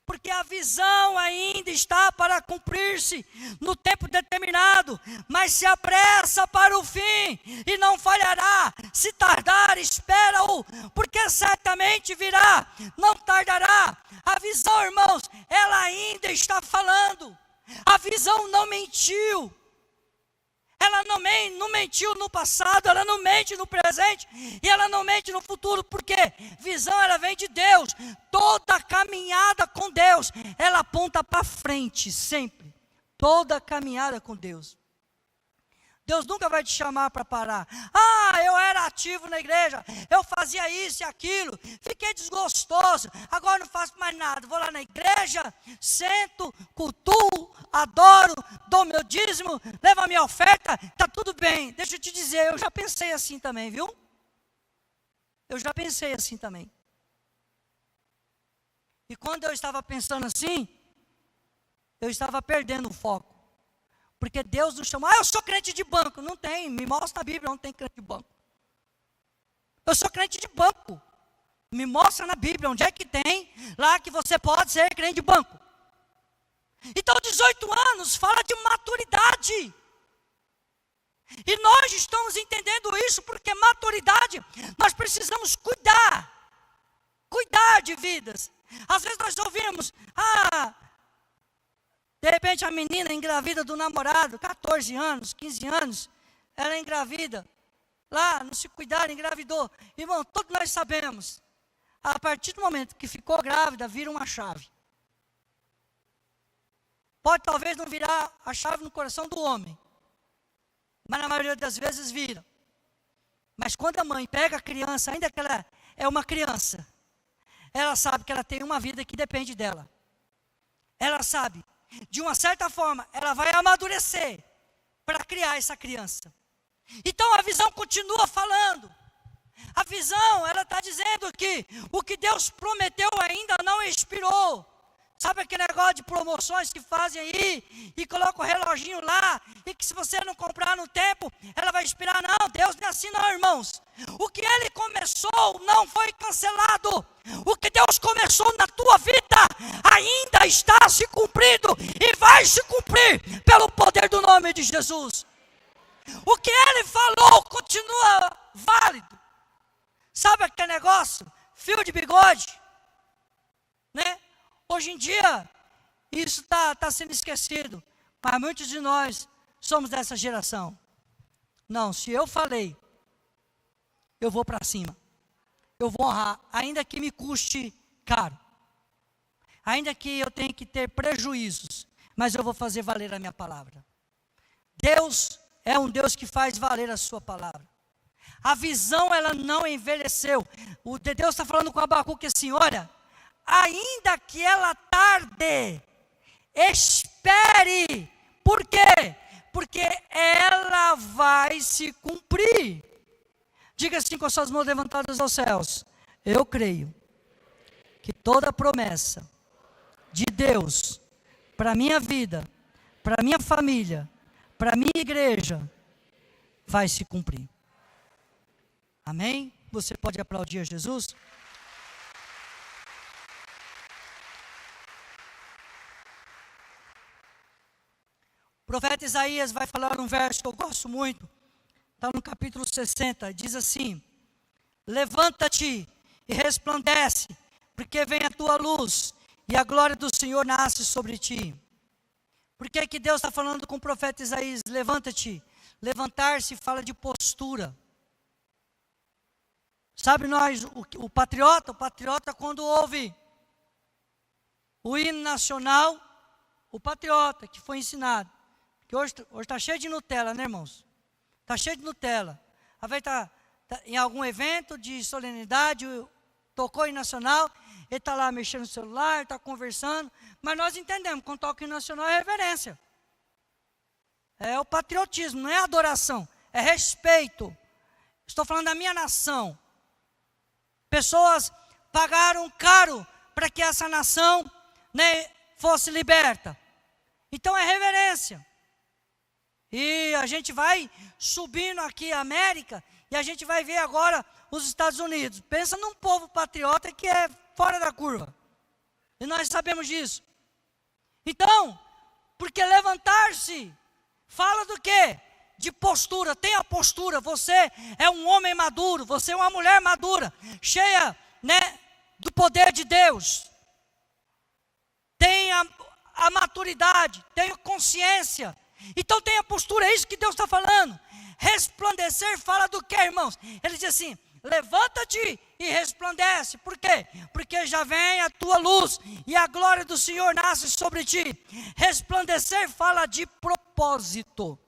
[SPEAKER 1] Porque a visão ainda está para cumprir-se no tempo determinado, mas se apressa para o fim e não falhará. Se tardar, espera-o, porque certamente virá, não tardará. A visão, irmãos, ela ainda está falando. A visão não mentiu. Ela não mentiu no passado, ela não mente no presente e ela não mente no futuro, porque visão ela vem de Deus. Toda caminhada com Deus, ela aponta para frente sempre. Toda caminhada com Deus. Deus nunca vai te chamar para parar. Eu era ativo na igreja, eu fazia isso e aquilo, fiquei desgostoso, agora não faço mais nada. Vou lá na igreja, sento, cultuo, adoro, dou meu dízimo, levo a minha oferta, está tudo bem. Deixa eu te dizer, eu já pensei assim também, viu? Eu já pensei assim também. E quando eu estava pensando assim, eu estava perdendo o foco. Porque Deus nos chamou. Eu sou crente de banco. Não tem, me mostra na Bíblia, não tem crente de banco. Eu sou crente de banco. Me mostra na Bíblia, onde é que tem lá que você pode ser crente de banco. Então 18 anos fala de maturidade. E nós estamos entendendo isso, porque maturidade, nós precisamos cuidar de vidas. Às vezes nós ouvimos, de repente a menina engravida do namorado, 14 anos, 15 anos, ela engravida. lá, não se cuidar, engravidou. Irmão, todos nós sabemos, a partir do momento que ficou grávida, vira uma chave. Pode talvez não virar a chave no coração do homem, mas na maioria das vezes vira. Mas quando a mãe pega a criança, ainda que ela é uma criança, ela sabe que ela tem uma vida que depende dela. Ela sabe, de uma certa forma, ela vai amadurecer para criar essa criança. Então a visão continua falando. A visão, ela está dizendo que o que Deus prometeu ainda não expirou. Sabe aquele negócio de promoções que fazem aí, e coloca o reloginho lá, e que se você não comprar no tempo, ela vai expirar? Não, Deus não é assim não, irmãos. O que Ele começou não foi cancelado. O que Deus começou na tua vida, ainda está se cumprindo, e vai se cumprir, pelo poder do nome de Jesus. O que Ele falou continua válido. Sabe aquele negócio, fio de bigode, né? Hoje em dia, isso está sendo esquecido, mas muitos de nós somos dessa geração. Não, se eu falei, eu vou para cima, eu vou honrar, ainda que me custe caro, ainda que eu tenha que ter prejuízos, mas eu vou fazer valer a minha palavra. Deus é um Deus que faz valer a sua palavra. A visão, ela não envelheceu. O Deus está falando com Abacuque assim, olha, ainda que ela tarde, espere. Por quê? Porque ela vai se cumprir. Diga assim com as suas mãos levantadas aos céus: eu creio que toda promessa de Deus para a minha vida, para a minha família, para a minha igreja, vai se cumprir. Amém? Você pode aplaudir a Jesus? O profeta Isaías vai falar um verso que eu gosto muito, está no capítulo 60, diz assim: levanta-te e resplandece, porque vem a tua luz, e a glória do Senhor nasce sobre ti. Por que que Deus está falando com o profeta Isaías? Levanta-te. Levantar-se fala de postura. Sabe nós, o patriota quando ouve o hino nacional, o patriota que foi ensinado, que hoje está cheio de Nutella, né, irmãos? Está cheio de Nutella. Às vezes tá em algum evento de solenidade, tocou o hino nacional, ele está lá mexendo no celular, está conversando, mas nós entendemos, quando toca o hino nacional é reverência. É o patriotismo, não é adoração, é respeito. Estou falando da minha nação. Pessoas pagaram caro para que essa nação, né, fosse liberta. Então é reverência. E a gente vai subindo aqui a América, e a gente vai ver agora os Estados Unidos. Pensa num povo patriota que é fora da curva. E nós sabemos disso. Então, porque levantar-se fala do quê? De postura. Tenha postura. Você é um homem maduro, você é uma mulher madura, cheia, né, do poder de Deus. Tenha a maturidade, tenha consciência. Então tenha postura, é isso que Deus está falando. Resplandecer fala do quê, irmãos? Ele diz assim: levanta-te e resplandece. Por quê? Porque já vem a tua luz, e a glória do Senhor nasce sobre ti. Resplandecer fala de propósito.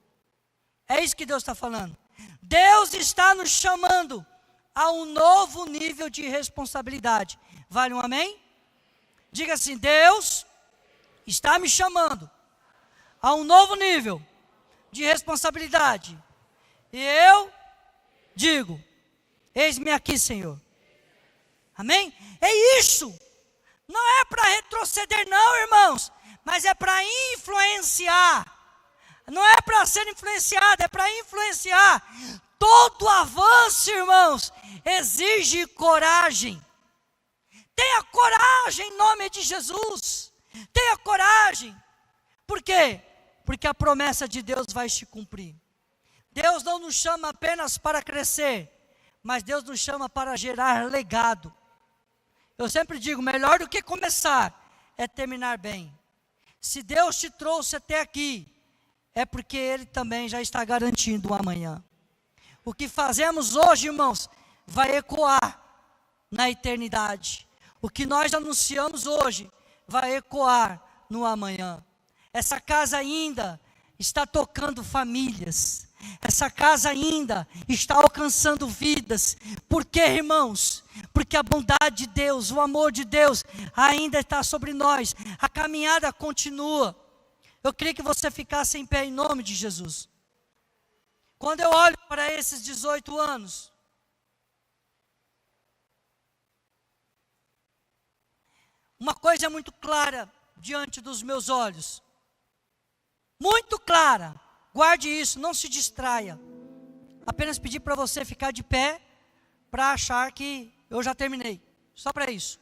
[SPEAKER 1] É isso que Deus está falando. Deus está nos chamando a um novo nível de responsabilidade. Vale um amém? Diga assim: Deus está me chamando a um novo nível de responsabilidade. E eu digo: eis-me aqui, Senhor. Amém? É isso. Não é para retroceder não, irmãos, mas é para influenciar. Não é para ser influenciado, é para influenciar. Todo avanço, irmãos, exige coragem. Tenha coragem em nome de Jesus. Tenha coragem. Por quê? Porque a promessa de Deus vai se cumprir. Deus não nos chama apenas para crescer, mas Deus nos chama para gerar legado. Eu sempre digo, melhor do que começar é terminar bem. Se Deus te trouxe até aqui, é porque Ele também já está garantindo o amanhã. O que fazemos hoje, irmãos, vai ecoar na eternidade. O que nós anunciamos hoje vai ecoar no amanhã. Essa casa ainda está tocando famílias. Essa casa ainda está alcançando vidas. Por quê, irmãos? Porque a bondade de Deus, o amor de Deus ainda está sobre nós. A caminhada continua. Eu queria que você ficasse em pé em nome de Jesus. Quando eu olho para esses 18 anos, uma coisa é muito clara diante dos meus olhos. Muito clara. Guarde isso, não se distraia. Apenas pedir para você ficar de pé para achar que eu já terminei. Só para isso.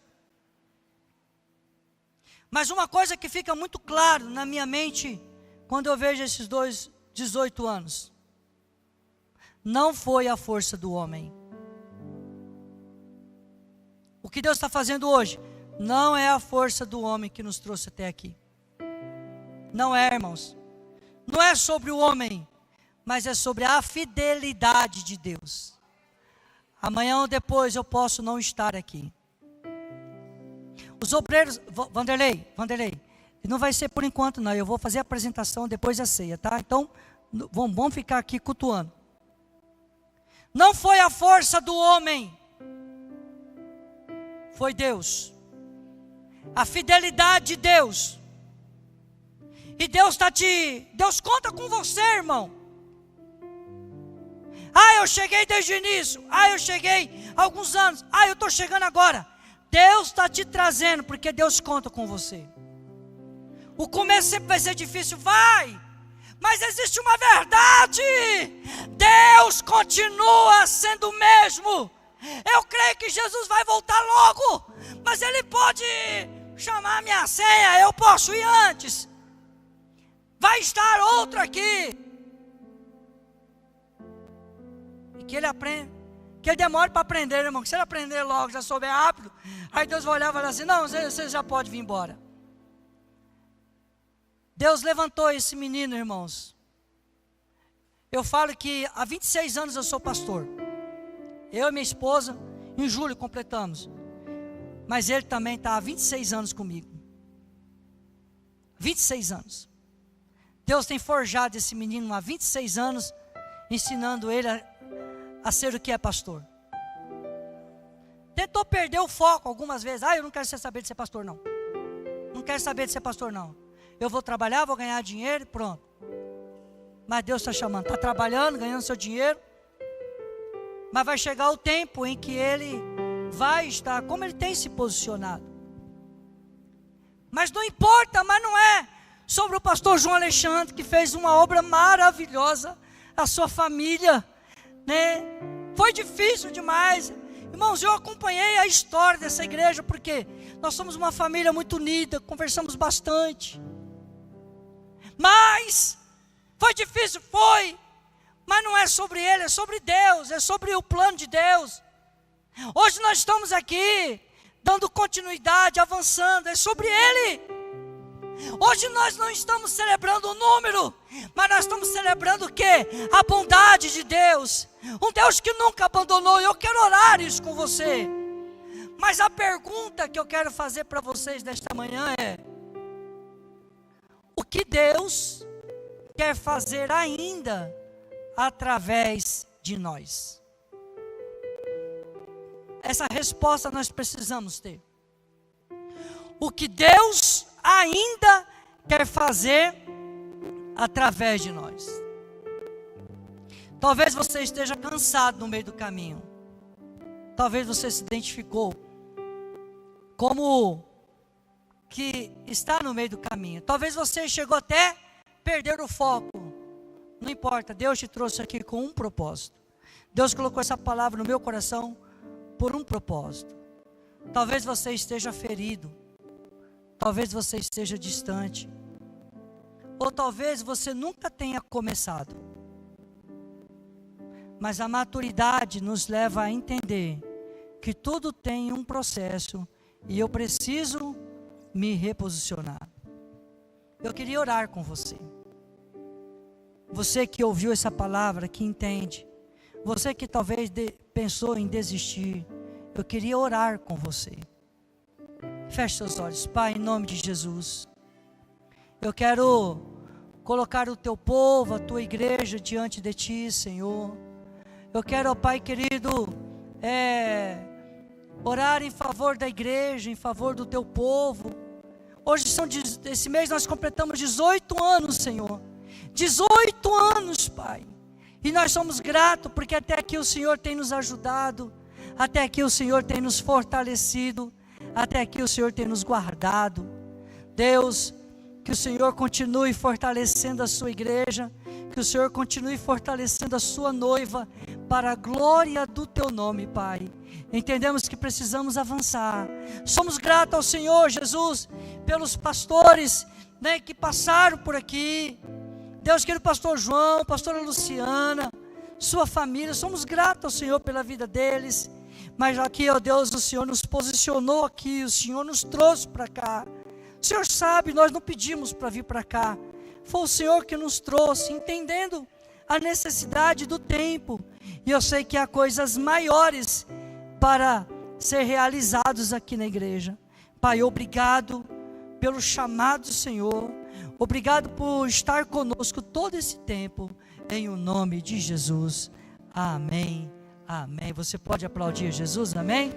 [SPEAKER 1] Mas uma coisa que fica muito claro na minha mente quando eu vejo esses 18 anos. Não foi a força do homem. O que Deus está fazendo hoje não é a força do homem que nos trouxe até aqui. Não é, irmãos. Não é sobre o homem, mas é sobre a fidelidade de Deus. Amanhã ou depois eu posso não estar aqui. Os obreiros, Vanderlei, não vai ser por enquanto não, eu vou fazer a apresentação depois da ceia, tá? Então, vamos ficar aqui cultuando. Não foi a força do homem, foi Deus. A fidelidade de Deus. E Deus Deus conta com você, irmão. Eu cheguei desde o início. Eu cheguei há alguns anos. Eu estou chegando agora. Deus está te trazendo, porque Deus conta com você. O começo sempre vai ser difícil, vai. Mas existe uma verdade. Deus continua sendo o mesmo. Eu creio que Jesus vai voltar logo. Mas Ele pode chamar a minha senha, eu posso ir antes. Vai estar outro aqui. E que ele aprenda, que ele demore para aprender, irmão. Que se ele aprender logo, já souber rápido, aí Deus vai olhar e vai falar assim: não, você já pode vir embora. Deus levantou esse menino, irmãos. Eu falo que há 26 anos eu sou pastor. Eu e minha esposa, em julho completamos. Mas ele também está há 26 anos comigo. 26 anos. Deus tem forjado esse menino há 26 anos, ensinando ele a ser o que é pastor. Tentou perder o foco algumas vezes. Eu não quero saber de ser pastor, não. Não quero saber de ser pastor, não. Eu vou trabalhar, vou ganhar dinheiro e pronto. Mas Deus está chamando. Está trabalhando, ganhando seu dinheiro. Mas vai chegar o tempo em que ele vai estar, como ele tem se posicionado. Mas não importa, mas não é sobre o pastor João Alexandre, que fez uma obra maravilhosa, a sua família, né? Foi difícil demais. Irmãos, eu acompanhei a história dessa igreja, porque nós somos uma família muito unida, conversamos bastante. Mas, foi difícil, foi. Mas não é sobre ele, é sobre Deus, é sobre o plano de Deus. Hoje nós estamos aqui, dando continuidade, avançando, é sobre Ele. Hoje nós não estamos celebrando o número, mas nós estamos celebrando o quê? A bondade de Deus. Um Deus que nunca abandonou. E eu quero orar isso com você. Mas a pergunta que eu quero fazer para vocês nesta manhã é: o que Deus quer fazer ainda através de nós? Essa resposta nós precisamos ter. O que Deus ainda quer fazer através de nós. Talvez você esteja cansado no meio do caminho. Talvez você se identificou como que está no meio do caminho. Talvez você chegou até perder o foco. Não importa, Deus te trouxe aqui com um propósito. Deus colocou essa palavra no meu coração por um propósito. Talvez você esteja ferido. Talvez você esteja distante. Ou talvez você nunca tenha começado. Mas a maturidade nos leva a entender que tudo tem um processo e eu preciso me reposicionar. Eu queria orar com você. Você que ouviu essa palavra, que entende. Você que talvez pensou em desistir, eu queria orar com você. Feche seus olhos. Pai, em nome de Jesus, eu quero colocar o teu povo, a tua igreja diante de ti, Senhor. Eu quero, ó Pai querido, orar em favor da igreja, em favor do teu povo. Hoje esse mês nós completamos 18 anos, Senhor. 18 anos, Pai. E nós somos gratos porque até aqui o Senhor tem nos ajudado, até aqui o Senhor tem nos fortalecido, até aqui o Senhor tem nos guardado. Deus, que o Senhor continue fortalecendo a sua igreja, que o Senhor continue fortalecendo a sua noiva, para a glória do teu nome, Pai. Entendemos que precisamos avançar. Somos gratos ao Senhor Jesus, pelos pastores, né, que passaram por aqui. Deus, querido pastor João, pastora Luciana, sua família, somos gratos ao Senhor pela vida deles. Mas aqui, ó Deus, o Senhor nos posicionou aqui, o Senhor nos trouxe para cá. O Senhor sabe, nós não pedimos para vir para cá. Foi o Senhor que nos trouxe, entendendo a necessidade do tempo. E eu sei que há coisas maiores para ser realizados aqui na igreja. Pai, obrigado pelo chamado do Senhor. Obrigado por estar conosco todo esse tempo. Em o nome de Jesus. Amém. Amém. Você pode aplaudir Jesus, amém?